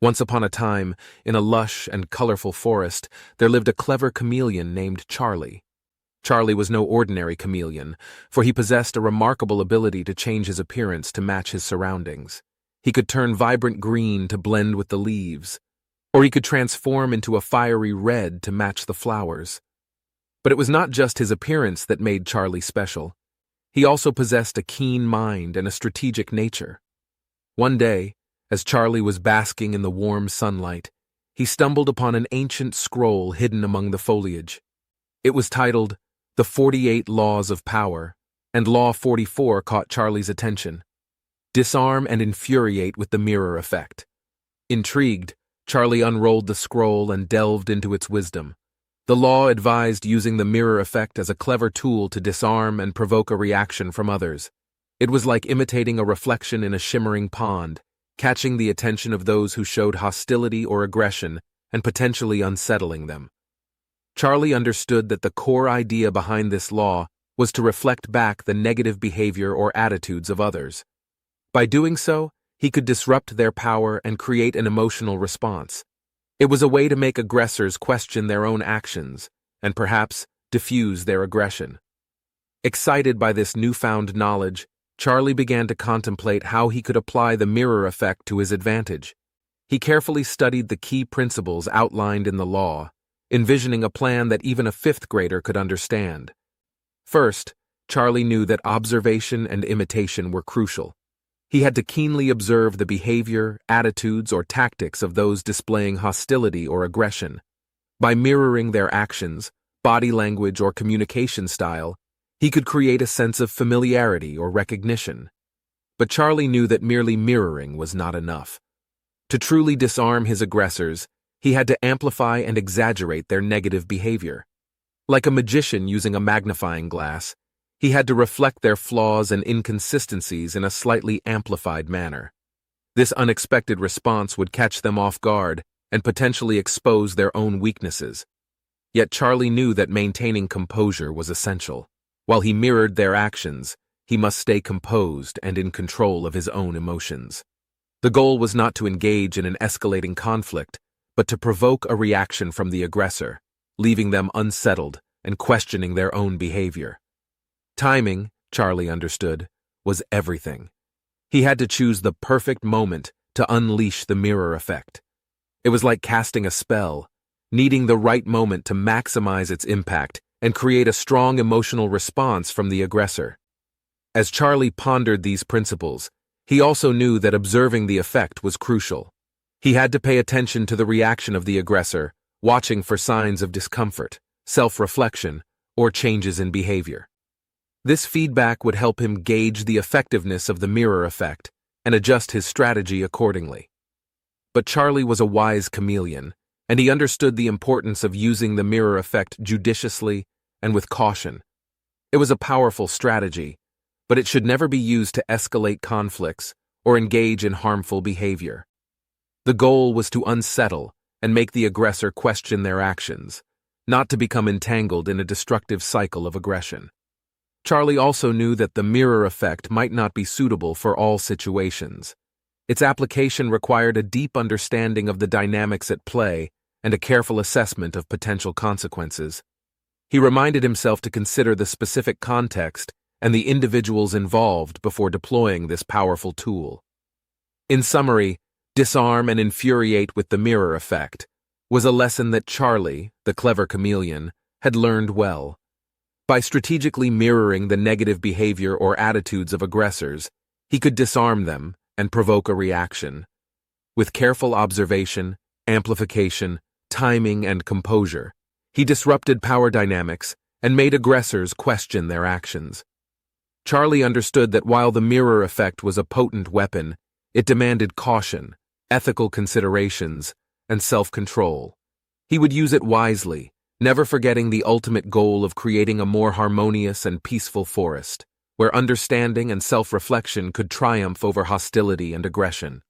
Once upon a time, in a lush and colorful forest, there lived a clever chameleon named Charlie. Charlie was no ordinary chameleon, for he possessed a remarkable ability to change his appearance to match his surroundings. He could turn vibrant green to blend with the leaves, or he could transform into a fiery red to match the flowers. But it was not just his appearance that made Charlie special. He also possessed a keen mind and a strategic nature. One day, as Charlie was basking in the warm sunlight, he stumbled upon an ancient scroll hidden among the foliage. It was titled The 48 Laws of Power, and Law 44 caught Charlie's attention. Disarm and infuriate with the mirror effect. Intrigued, Charlie unrolled the scroll and delved into its wisdom. The law advised using the mirror effect as a clever tool to disarm and provoke a reaction from others. It was like imitating a reflection in a shimmering pond, catching the attention of those who showed hostility or aggression and potentially unsettling them. Charlie understood that the core idea behind this law was to reflect back the negative behavior or attitudes of others. By doing so, he could disrupt their power and create an emotional response. It was a way to make aggressors question their own actions and perhaps diffuse their aggression. Excited by this newfound knowledge, Charlie began to contemplate how he could apply the mirror effect to his advantage. He carefully studied the key principles outlined in the law, envisioning a plan that even a fifth grader could understand. First, Charlie knew that observation and imitation were crucial. He had to keenly observe the behavior, attitudes, or tactics of those displaying hostility or aggression. By mirroring their actions, body language, or communication style, he could create a sense of familiarity or recognition. But Charlie knew that merely mirroring was not enough. To truly disarm his aggressors, he had to amplify and exaggerate their negative behavior. Like a magician using a magnifying glass, he had to reflect their flaws and inconsistencies in a slightly amplified manner. This unexpected response would catch them off guard and potentially expose their own weaknesses. Yet Charlie knew that maintaining composure was essential. While he mirrored their actions, he must stay composed and in control of his own emotions. The goal was not to engage in an escalating conflict, but to provoke a reaction from the aggressor, leaving them unsettled and questioning their own behavior. Timing, Charlie understood, was everything. He had to choose the perfect moment to unleash the mirror effect. It was like casting a spell, needing the right moment to maximize its impact and create a strong emotional response from the aggressor. As Charlie pondered these principles, he also knew that observing the effect was crucial. He had to pay attention to the reaction of the aggressor, watching for signs of discomfort, self-reflection, or changes in behavior. This feedback would help him gauge the effectiveness of the mirror effect and adjust his strategy accordingly. But Charlie was a wise chameleon, and he understood the importance of using the mirror effect judiciously and with caution. It was a powerful strategy, but it should never be used to escalate conflicts or engage in harmful behavior. The goal was to unsettle and make the aggressor question their actions, not to become entangled in a destructive cycle of aggression. Charlie also knew that the mirror effect might not be suitable for all situations. Its application required a deep understanding of the dynamics at play and a careful assessment of potential consequences. He reminded himself to consider the specific context and the individuals involved before deploying this powerful tool. In summary, disarm and infuriate with the mirror effect was a lesson that Charlie, the clever chameleon, had learned well. By strategically mirroring the negative behavior or attitudes of aggressors, he could disarm them and provoke a reaction. With careful observation, amplification, timing, and composure, he disrupted power dynamics and made aggressors question their actions. Charlie understood that while the mirror effect was a potent weapon, it demanded caution, ethical considerations, and self-control. He would use it wisely, never forgetting the ultimate goal of creating a more harmonious and peaceful forest, where understanding and self-reflection could triumph over hostility and aggression.